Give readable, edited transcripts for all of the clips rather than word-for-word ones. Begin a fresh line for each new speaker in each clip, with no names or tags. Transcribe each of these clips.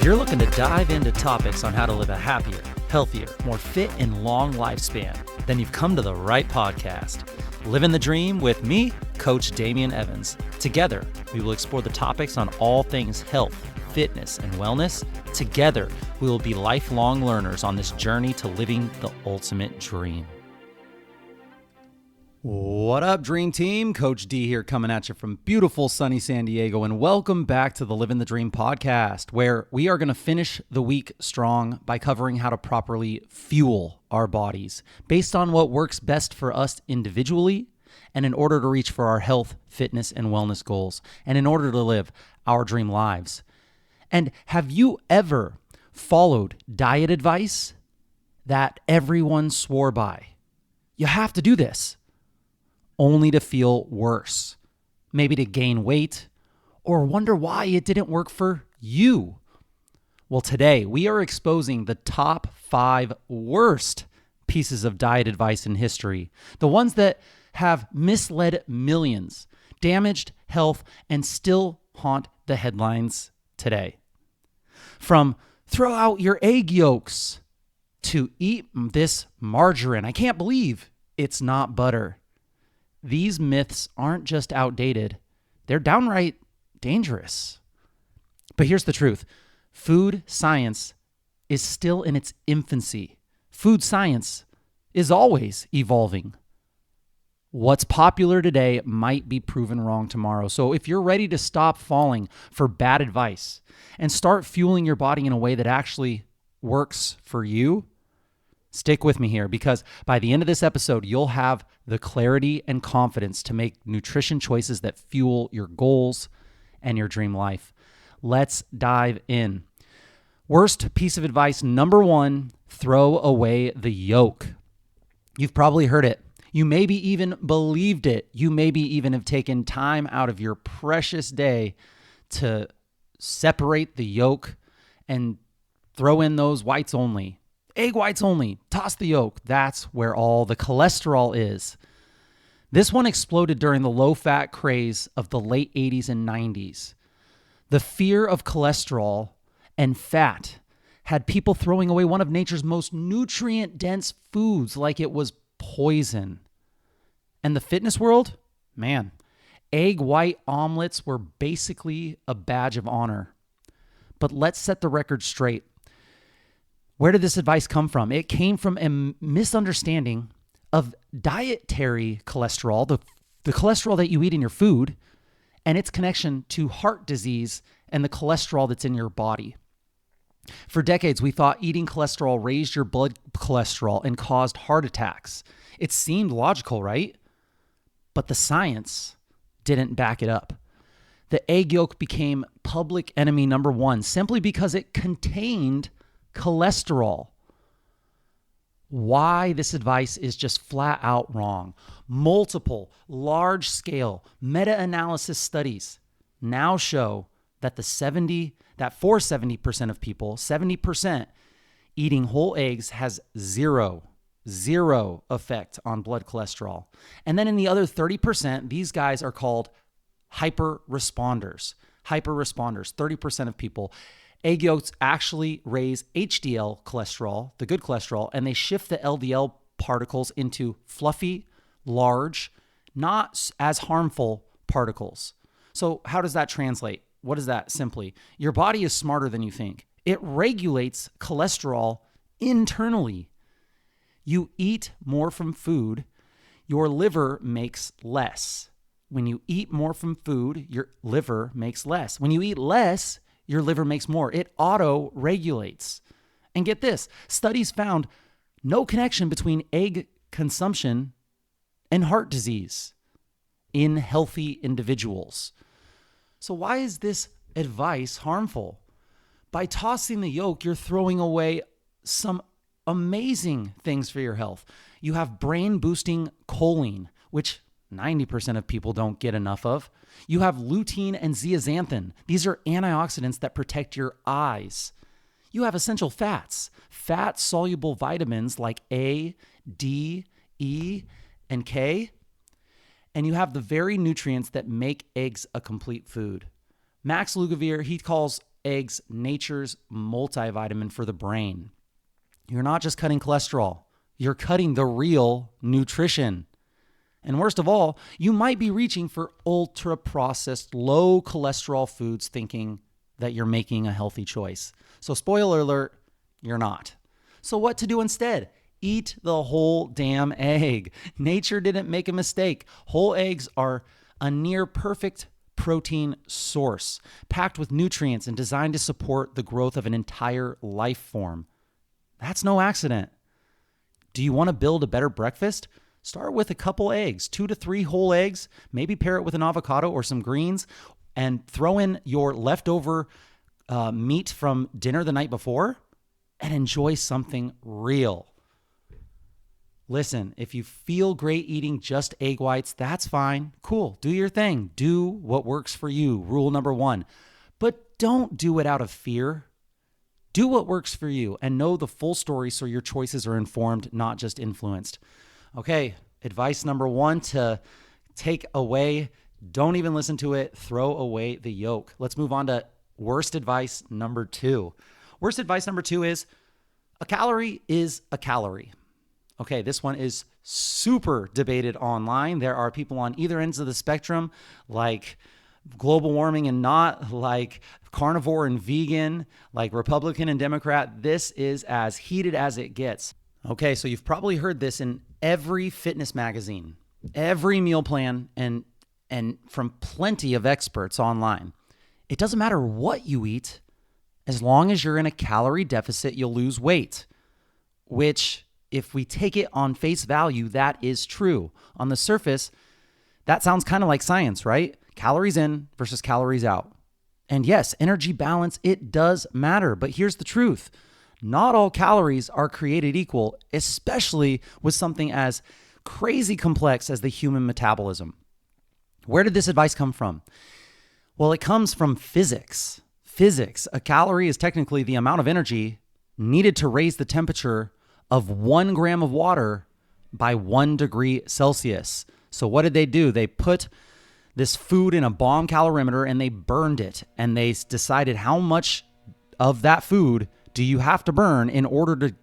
you're looking to dive into topics on how to live a happier, healthier, more fit, and long lifespan, then you've come to the right podcast. Livin the Dream with me, Coach Damian Evans. Together, we will explore the topics on all things health, fitness, and wellness. Together, we will be lifelong learners on this journey to living the ultimate dream. What up, Dream Team? Coach D here coming at you from beautiful sunny San Diego, and welcome back to the Livin the Dream podcast, where we are going to finish the week strong by covering how to properly fuel our bodies based on what works best for us individually and in order to reach for our health, fitness, and wellness goals, and in order to live our dream lives. And have you ever followed diet advice that everyone swore by? You have to do this, only to feel worse, maybe to gain weight, or wonder why it didn't work for you. Well, today we are exposing the top 5 worst pieces of diet advice in history, the ones that have misled millions, damaged health, and still haunt the headlines today. From throw out your egg yolks to eat this margarine. I can't believe it's not butter. These myths aren't just outdated, they're downright dangerous. But here's the truth. Food science is still in its infancy. Food science is always evolving. What's popular today might be proven wrong tomorrow. So if you're ready to stop falling for bad advice and start fueling your body in a way that actually works for you, stick with me here, because by the end of this episode, you'll have the clarity and confidence to make nutrition choices that fuel your goals and your dream life. Let's dive in. Worst piece of advice, number 1, throw away the yolk. You've probably heard it. You maybe even believed it. You maybe even have taken time out of your precious day to separate the yolk and throw in those whites only. Egg whites only. Toss the yolk. That's where all the cholesterol is. This one exploded during the low-fat craze of the late 80s and 90s. The fear of cholesterol and fat had people throwing away one of nature's most nutrient-dense foods like it was poison. And the fitness world? Man, egg white omelets were basically a badge of honor. But let's set the record straight. Where did this advice come from? It came from a misunderstanding of dietary cholesterol, the cholesterol that you eat in your food, and its connection to heart disease and the cholesterol that's in your body. For decades, we thought eating cholesterol raised your blood cholesterol and caused heart attacks. It seemed logical, right? But the science didn't back it up. The egg yolk became public enemy number 1 simply because it contained cholesterol. Why this advice is just flat out wrong. Multiple large-scale meta-analysis studies now show that for 70% of people, 70% eating whole eggs has zero effect on blood cholesterol. And then in the other 30%, these guys are called hyper responders. 30% of people. Egg yolks actually raise HDL cholesterol, the good cholesterol, and they shift the LDL particles into fluffy, large, not as harmful particles. So how does that translate? What is that simply? Your body is smarter than you think. It regulates cholesterol internally. You eat more from food, your liver makes less. When you eat more from food, your liver makes less. When you eat less, your liver makes more. It auto-regulates. And get this, studies found no connection between egg consumption and heart disease in healthy individuals. So why is this advice harmful? By tossing the yolk, you're throwing away some amazing things for your health. You have brain-boosting choline, which 90% of people don't get enough of. You have lutein and zeaxanthin. These are antioxidants that protect your eyes. You have essential fats, fat-soluble vitamins like A, D, E, and K. And you have the very nutrients that make eggs a complete food. Max Lugavere, he calls eggs nature's multivitamin for the brain. You're not just cutting cholesterol, you're cutting the real nutrition. And worst of all, you might be reaching for ultra-processed, low cholesterol foods thinking that you're making a healthy choice. So spoiler alert, you're not. So what to do instead? Eat the whole damn egg. Nature didn't make a mistake. Whole eggs are a near perfect protein source, packed with nutrients and designed to support the growth of an entire life form. That's no accident. Do you want to build a better breakfast? Start with a couple eggs, 2 to 3 whole eggs, maybe pair it with an avocado or some greens, and throw in your leftover meat from dinner the night before and enjoy something real. Listen, if you feel great eating just egg whites, that's fine. Cool. Do your thing. Do what works for you. Rule number 1. But don't do it out of fear. Do what works for you and know the full story so your choices are informed, not just influenced. Okay, advice number 1 to take away. Don't even listen to it. Throw away the yolk. Let's move on to worst advice number 2. Worst advice number 2 is a calorie is a calorie. Okay, this one is super debated online. There are people on either ends of the spectrum, like global warming and not, like carnivore and vegan, like Republican and Democrat. This is as heated as it gets. Okay, so you've probably heard this in every fitness magazine, every meal plan, and from plenty of experts online. It doesn't matter what you eat, as long as you're in a calorie deficit, you'll lose weight, which, if we take it on face value, that is true. On the surface, that sounds kind of like science, right? Calories in versus calories out. And yes, energy balance, it does matter. But here's the truth. Not all calories are created equal, especially with something as crazy complex as the human metabolism. Where did this advice come from? Well, it comes from physics. Physics. A calorie is technically the amount of energy needed to raise the temperature of 1 gram of water by 1 degree Celsius. So what did they do? They put this food in a bomb calorimeter and they burned it. And they decided how much of that food do you have to burn in order to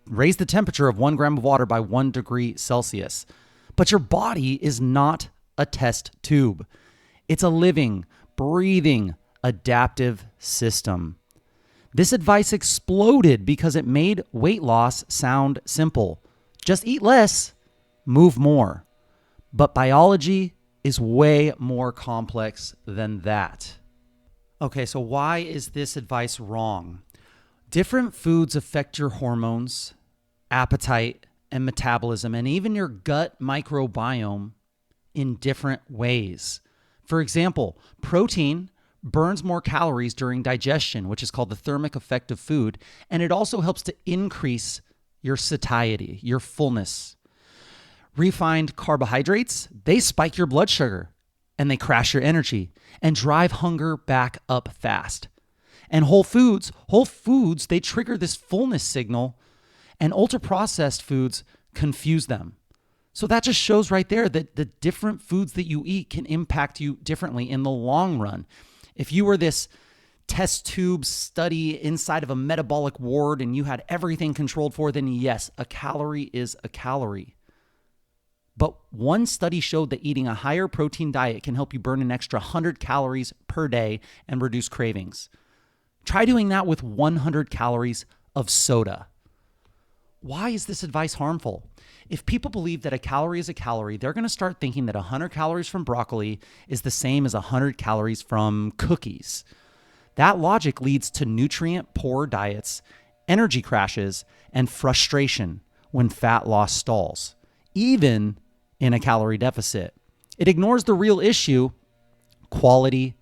raise the temperature of 1 gram of water by 1 degree Celsius. But your body is not a test tube. It's a living, breathing, adaptive system. This advice exploded because it made weight loss sound simple. Just eat less, move more. But biology is way more complex than that. Okay, so why is this advice wrong? Different foods affect your hormones, appetite, and metabolism, and even your gut microbiome in different ways. For example, protein burns more calories during digestion, which is called the thermic effect of food, and it also helps to increase your satiety, your fullness. Refined carbohydrates, they spike your blood sugar and they crash your energy and drive hunger back up fast. And whole foods, they trigger this fullness signal, and ultra-processed foods confuse them. So that just shows right there that the different foods that you eat can impact you differently in the long run. If you were this test tube study inside of a metabolic ward and you had everything controlled for, then yes, a calorie is a calorie. But one study showed that eating a higher protein diet can help you burn an extra 100 calories per day and reduce cravings. Try doing that with 100 calories of soda. Why is this advice harmful? If people believe that a calorie is a calorie, they're going to start thinking that 100 calories from broccoli is the same as 100 calories from cookies. That logic leads to nutrient-poor diets, energy crashes, and frustration when fat loss stalls, even in a calorie deficit. It ignores the real issue. Quality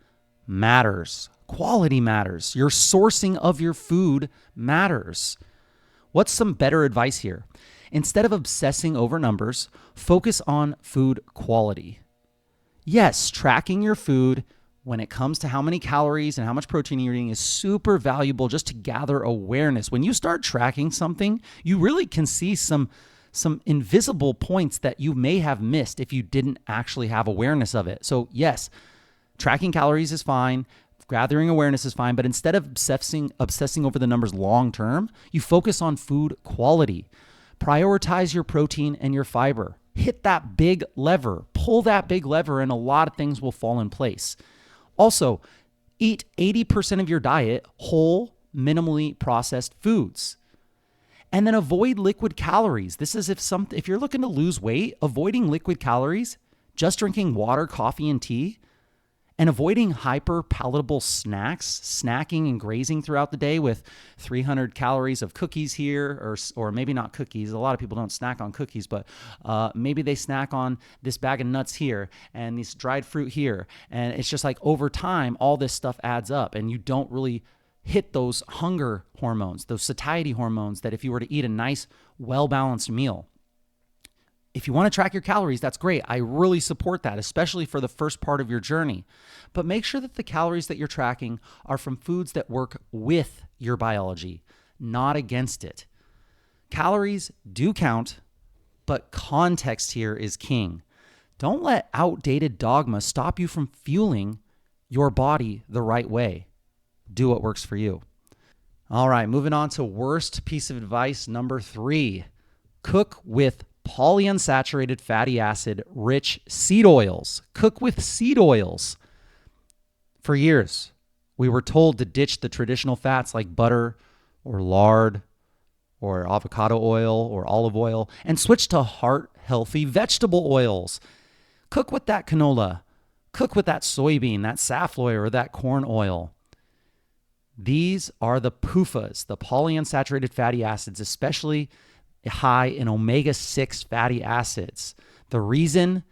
matters. Quality matters. Your sourcing of your food matters. What's some better advice here? Instead of obsessing over numbers, focus on food quality. Yes, tracking your food when it comes to how many calories and how much protein you're eating is super valuable just to gather awareness. When you start tracking something, you really can see some invisible points that you may have missed if you didn't actually have awareness of it. So yes, tracking calories is fine. Gathering awareness is fine, but instead of obsessing over the numbers long term, you focus on food quality. Prioritize your protein and your fiber. Hit that big lever, pull that big lever, and a lot of things will fall in place. Also, eat 80% of your diet whole, minimally processed foods. And then avoid liquid calories. This is if you're looking to lose weight, avoiding liquid calories, just drinking water, coffee, and tea, and avoiding hyper palatable snacks, snacking and grazing throughout the day with 300 calories of cookies here, or maybe not cookies. A lot of people don't snack on cookies, but maybe they snack on this bag of nuts here and this dried fruit here. And it's just like over time, all this stuff adds up and you don't really hit those hunger hormones, those satiety hormones that if you were to eat a nice, well-balanced meal. If you want to track your calories, that's great. I really support that, especially for the first part of your journey. But make sure that the calories that you're tracking are from foods that work with your biology, not against it. Calories do count, but context here is king. Don't let outdated dogma stop you from fueling your body the right way. Do what works for you. All right, moving on to worst piece of advice number 3. Cook with polyunsaturated fatty acid rich seed oils. Cook with seed oils. For years, we were told to ditch the traditional fats like butter or lard or avocado oil or olive oil and switch to heart-healthy vegetable oils. Cook with that canola. Cook with that soybean, that safflower, or that corn oil. These are the PUFAs, the polyunsaturated fatty acids, especially high in omega-6 fatty acids. The reason?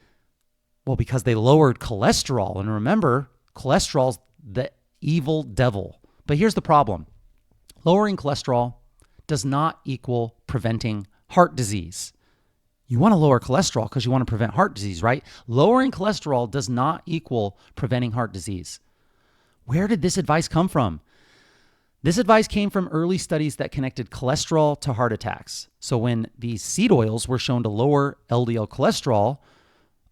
Well, because they lowered cholesterol. And remember, cholesterol's the evil devil. But here's the problem. Lowering cholesterol does not equal preventing heart disease. You want to lower cholesterol because you want to prevent heart disease, right? Lowering cholesterol does not equal preventing heart disease. Where did this advice come from? This advice came from early studies that connected cholesterol to heart attacks. So when these seed oils were shown to lower LDL cholesterol,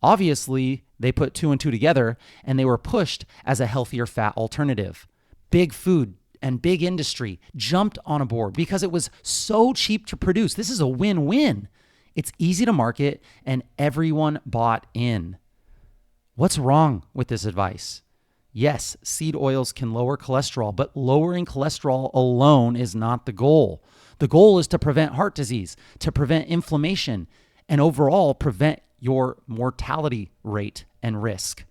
obviously they put 2 and 2 together and they were pushed as a healthier fat alternative. Big food and big industry jumped on a board because it was so cheap to produce. This is a win-win. It's easy to market and everyone bought in. What's wrong with this advice? Yes, seed oils can lower cholesterol, but lowering cholesterol alone is not the goal. The goal is to prevent heart disease, to prevent inflammation, and overall prevent your mortality rate and risk.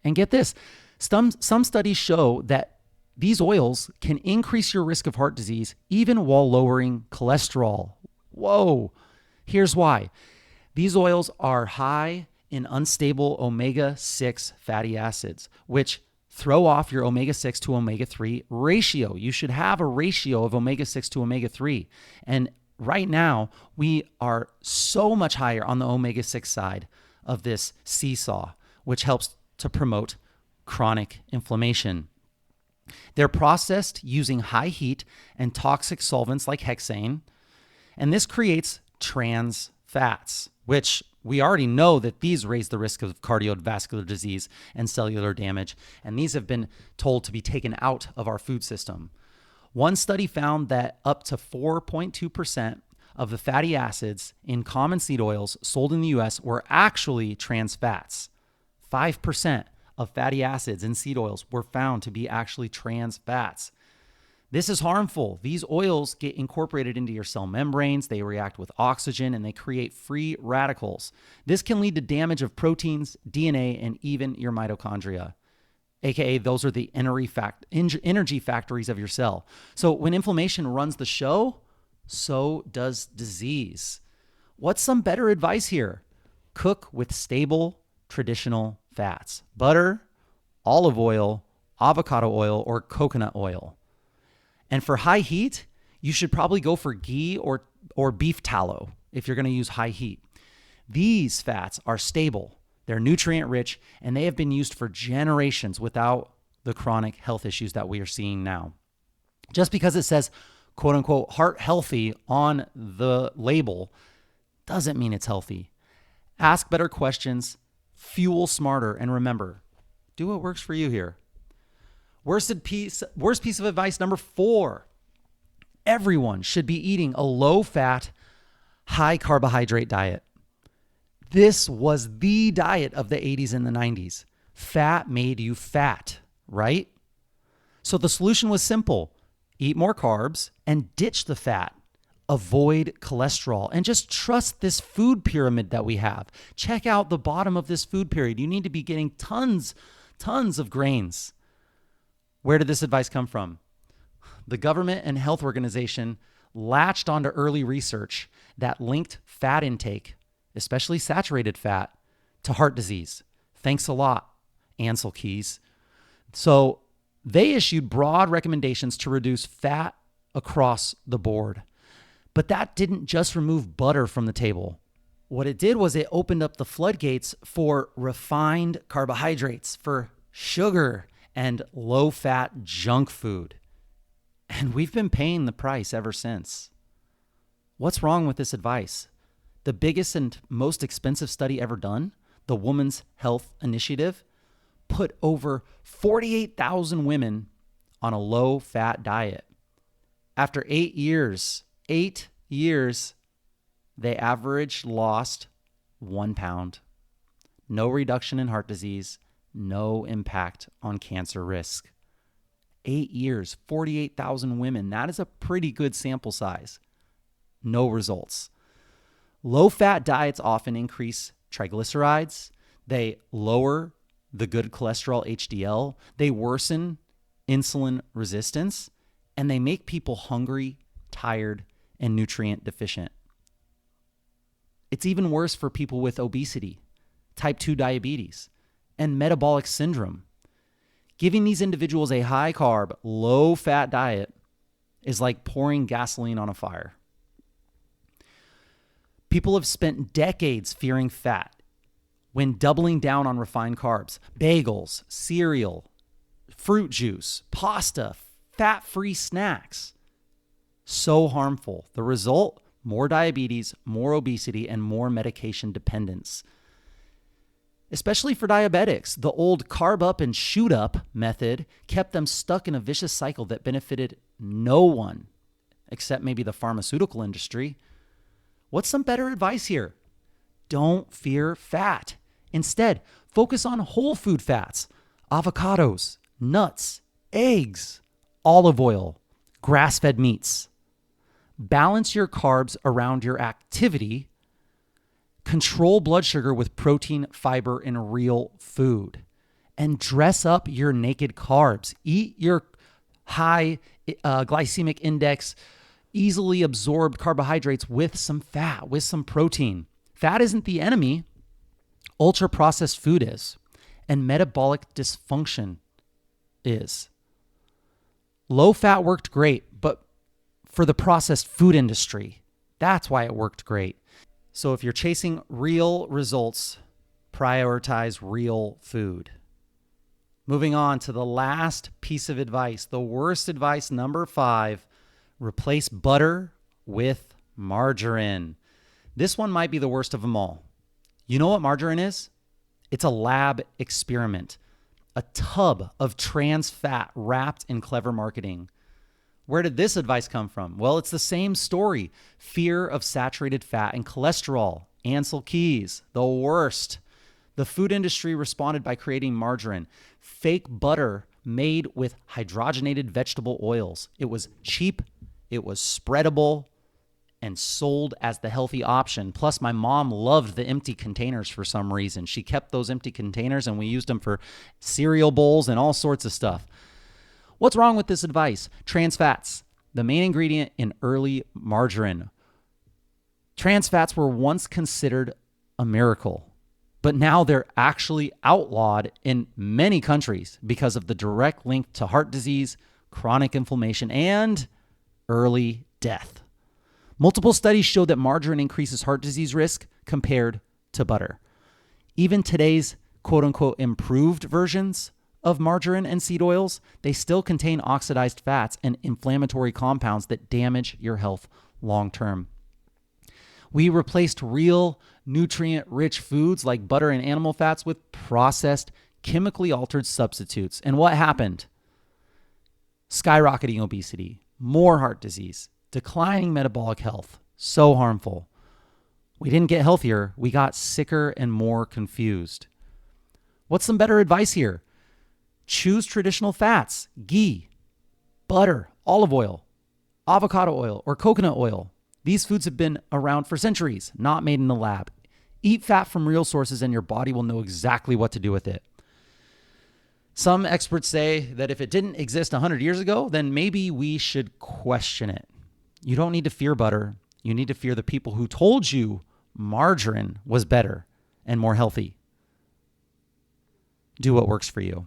And get this, some studies show that these oils can increase your risk of heart disease even while lowering cholesterol. Whoa, here's why. These oils are high in unstable omega-6 fatty acids, which throw off your omega-6 to omega-3 ratio. You should have a ratio of omega-6 to omega-3. And right now, we are so much higher on the omega-6 side of this seesaw, which helps to promote chronic inflammation. They're processed using high heat and toxic solvents like hexane, and this creates trans fats, which we already know that these raise the risk of cardiovascular disease and cellular damage, and these have been told to be taken out of our food system. One study found that up to 4.2% of the fatty acids in common seed oils sold in the US were actually trans fats. 5% of fatty acids in seed oils were found to be actually trans fats. This is harmful. These oils get incorporated into your cell membranes, they react with oxygen, and they create free radicals. This can lead to damage of proteins, DNA, and even your mitochondria, aka those are the energy factories of your cell. So when inflammation runs the show, so does disease. What's some better advice here? Cook with stable, traditional fats. Butter, olive oil, avocado oil, or coconut oil. And for high heat, you should probably go for ghee or beef tallow if you're going to use high heat. These fats are stable, they're nutrient rich, and they have been used for generations without the chronic health issues that we are seeing now. Just because it says, quote unquote, heart healthy on the label doesn't mean it's healthy. Ask better questions, fuel smarter, and remember, do what works for you here. Worst piece of advice number 4. Everyone should be eating a low-fat, high-carbohydrate diet. This was the diet of the 80s and the 90s. Fat made you fat, right? So the solution was simple. Eat more carbs and ditch the fat. Avoid cholesterol and just trust this food pyramid that we have. Check out the bottom of this food pyramid. You need to be getting tons of grains. Where did this advice come from? The government and health organization latched onto early research that linked fat intake, especially saturated fat, to heart disease. Thanks a lot, Ansel Keys. So they issued broad recommendations to reduce fat across the board. But that didn't just remove butter from the table. What it did was it opened up the floodgates for refined carbohydrates, for sugar and low-fat junk food. And we've been paying the price ever since. What's wrong with this advice? The biggest and most expensive study ever done, the Women's Health Initiative, put over 48,000 women on a low-fat diet. After 8 years, they averaged lost 1 pound. No reduction in heart disease, no impact on cancer risk. 8 years, 48,000 women. That is a pretty good sample size. No results. Low-fat diets often increase triglycerides. They lower the good cholesterol HDL. They worsen insulin resistance. And they make people hungry, tired, and nutrient deficient. It's even worse for people with obesity, type 2 diabetes, and metabolic syndrome. Giving these individuals a high-carb, low-fat diet is like pouring gasoline on a fire. People have spent decades fearing fat when doubling down on refined carbs, bagels, cereal, fruit juice, pasta, fat-free snacks. So harmful. The result, more diabetes, more obesity, and more medication dependence. Especially for diabetics, the old carb up and shoot up method kept them stuck in a vicious cycle that benefited no one, except maybe the pharmaceutical industry. What's some better advice here? Don't fear fat. Instead, focus on whole food fats, avocados, nuts, eggs, olive oil, grass-fed meats. Balance your carbs around your activity. Control blood sugar with protein, fiber, and real food. And dress up your naked carbs. Eat your high glycemic index, easily absorbed carbohydrates with some fat, with some protein. Fat isn't the enemy. Ultra-processed food is. And metabolic dysfunction is. Low fat worked great, but for the processed food industry, that's why it worked great. So if you're chasing real results, prioritize real food. Moving on to the last piece of advice, the worst advice, number 5, replace butter with margarine. This one might be the worst of them all. You know what margarine is? It's a lab experiment, a tub of trans fat wrapped in clever marketing. Where did this advice come from? Well, it's the same story. Fear of saturated fat and cholesterol. Ansel Keys, the worst. The food industry responded by creating margarine, fake butter made with hydrogenated vegetable oils. It was cheap, it was spreadable, and sold as the healthy option. Plus, my mom loved the empty containers for some reason. She kept those empty containers and we used them for cereal bowls and all sorts of stuff. What's wrong with this advice? Trans fats, the main ingredient in early margarine. Trans fats were once considered a miracle, but now they're actually outlawed in many countries because of the direct link to heart disease, chronic inflammation, and early death. Multiple studies show that margarine increases heart disease risk compared to butter. Even today's quote-unquote improved versions of margarine and seed oils, they still contain oxidized fats and inflammatory compounds that damage your health long-term. We replaced real nutrient-rich foods like butter and animal fats with processed, chemically altered substitutes. And what happened? skyrocketing obesity, more heart disease, declining metabolic health. So harmful. We didn't get healthier. We got sicker and more confused. What's some better advice here? Choose traditional fats, ghee, butter, olive oil, avocado oil, or coconut oil. These foods have been around for centuries, not made in the lab. Eat fat from real sources and your body will know exactly what to do with it. Some experts say that if it didn't exist 100 years ago, then maybe we should question it. You don't need to fear butter. You need to fear the people who told you margarine was better and more healthy. Do what works for you.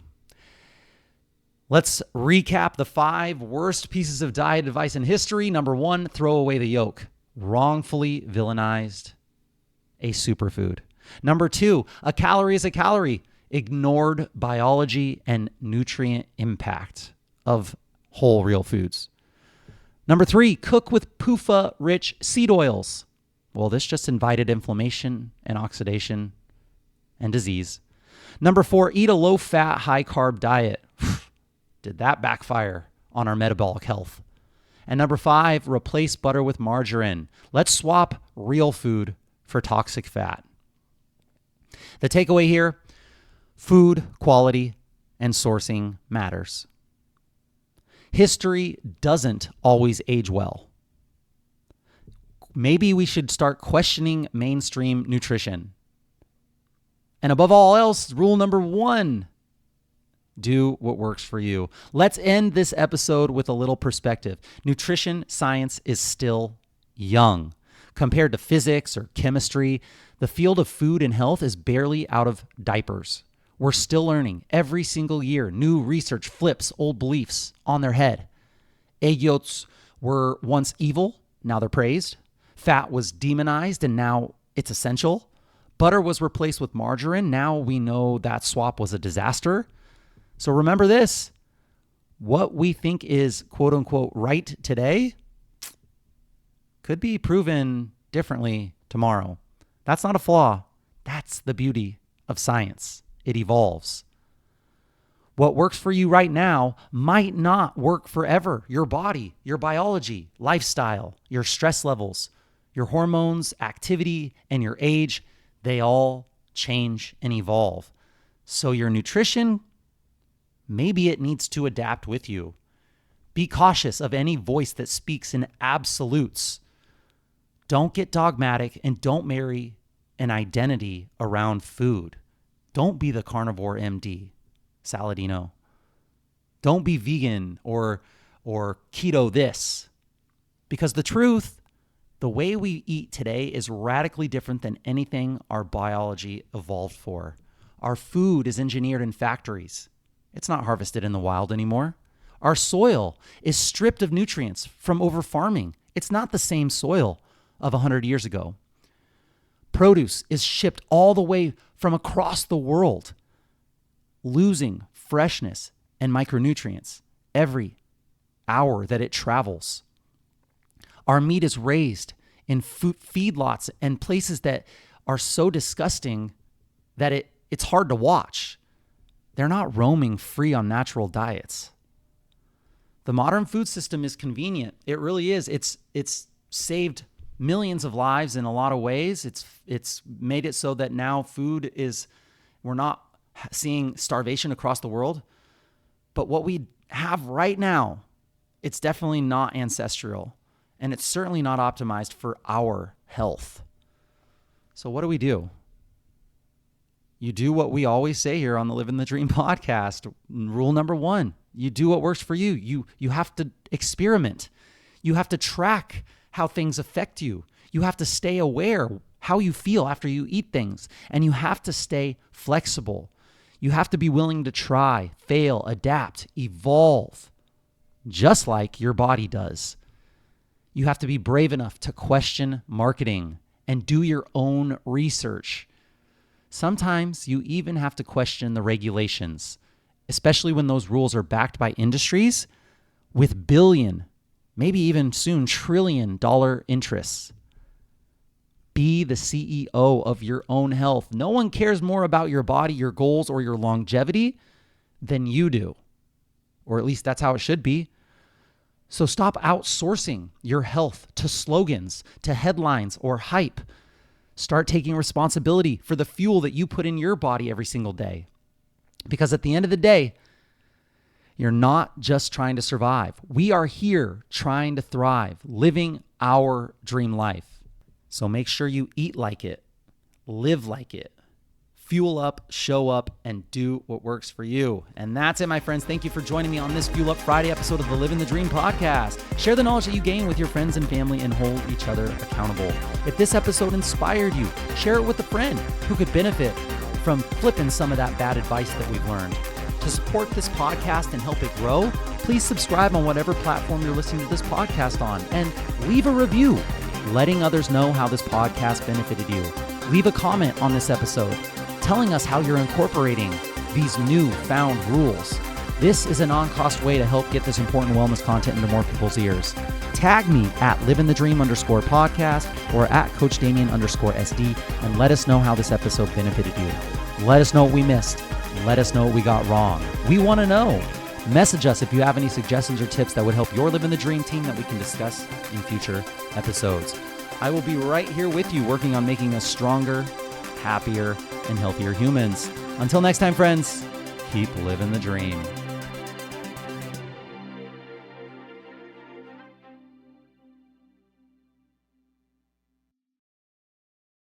Let's recap the 5 worst pieces of diet advice in history. Number 1, throw away the yolk. Wrongfully villainized a superfood. Number 2, a calorie is a calorie. Ignored biology and nutrient impact of whole real foods. Number 3, cook with PUFA-rich seed oils. Well, this just invited inflammation and oxidation and disease. Number 4, eat a low-fat, high-carb diet. Did that backfire on our metabolic health? And number 5, replace butter with margarine. Let's swap real food for toxic fat. The takeaway here, food quality and sourcing matters. History doesn't always age well. Maybe we should start questioning mainstream nutrition. And above all else, rule number 1, do what works for you. Let's end this episode with a little perspective. Nutrition science is still young. Compared to physics or chemistry, the field of food and health is barely out of diapers. We're still learning. Every single year, new research flips old beliefs on their head. Egg yolks were once evil, now they're praised. Fat was demonized, and now it's essential. Butter was replaced with margarine. Now we know that swap was a disaster. So remember this, what we think is quote unquote right today could be proven differently tomorrow. That's not a flaw. That's the beauty of science. It evolves. What works for you right now might not work forever. Your body, your biology, lifestyle, your stress levels, your hormones, activity, and your age, they all change and evolve. So your nutrition, maybe it needs to adapt with you. Be cautious of any voice that speaks in absolutes. Don't get dogmatic and don't marry an identity around food. Don't be the carnivore MD, Saladino. Don't be vegan or keto this. Because the truth, the way we eat today is radically different than anything our biology evolved for. Our food is engineered in factories. It's not harvested in the wild anymore. Our soil is stripped of nutrients from over-farming. It's not the same soil of 100 years ago. Produce is shipped all the way from across the world, losing freshness and micronutrients every hour that it travels. Our meat is raised in feedlots and places that are so disgusting that it's hard to watch. They're not roaming free on natural diets. The modern food system is convenient. It really is. It's saved millions of lives in a lot of ways. It's made it so that now we're not seeing starvation across the world. But what we have right now, it's definitely not ancestral, and it's certainly not optimized for our health. So what do? You do what we always say here on the Livin the Dream podcast. Rule number 1, you do what works for you. You have to experiment. You have to track how things affect you. You have to stay aware how you feel after you eat things. And you have to stay flexible. You have to be willing to try, fail, adapt, evolve, just like your body does. You have to be brave enough to question marketing and do your own research. Sometimes you even have to question the regulations, especially when those rules are backed by industries with billion, maybe even soon trillion-dollar interests. Be the CEO of your own health. No one cares more about your body, your goals, or your longevity than you do. Or at least that's how it should be. So stop outsourcing your health to slogans, to headlines, or hype. Start taking responsibility for the fuel that you put in your body every single day. Because at the end of the day, you're not just trying to survive. We are here trying to thrive, living our dream life. So make sure you eat like it, live like it, fuel up, show up, and do what works for you. And that's it, my friends. Thank you for joining me on this Fuel Up Friday episode of the Livin the Dream podcast. Share the knowledge that you gain with your friends and family and hold each other accountable. If this episode inspired you, share it with a friend who could benefit from flipping some of that bad advice that we've learned. To support this podcast and help it grow, please subscribe on whatever platform you're listening to this podcast on and leave a review, letting others know how this podcast benefited you. Leave a comment on this episode, telling us how you're incorporating these newfound rules. This is a non-cost way to help get this important wellness content into more people's ears. Tag me at liveinthedream_podcast or at coachdamian_SD and let us know how this episode benefited you. Let us know what we missed. Let us know what we got wrong. We want to know. Message us if you have any suggestions or tips that would help your Livin the Dream team that we can discuss in future episodes. I will be right here with you working on making us stronger, happier, and healthier humans. Until next time, friends, keep living the dream.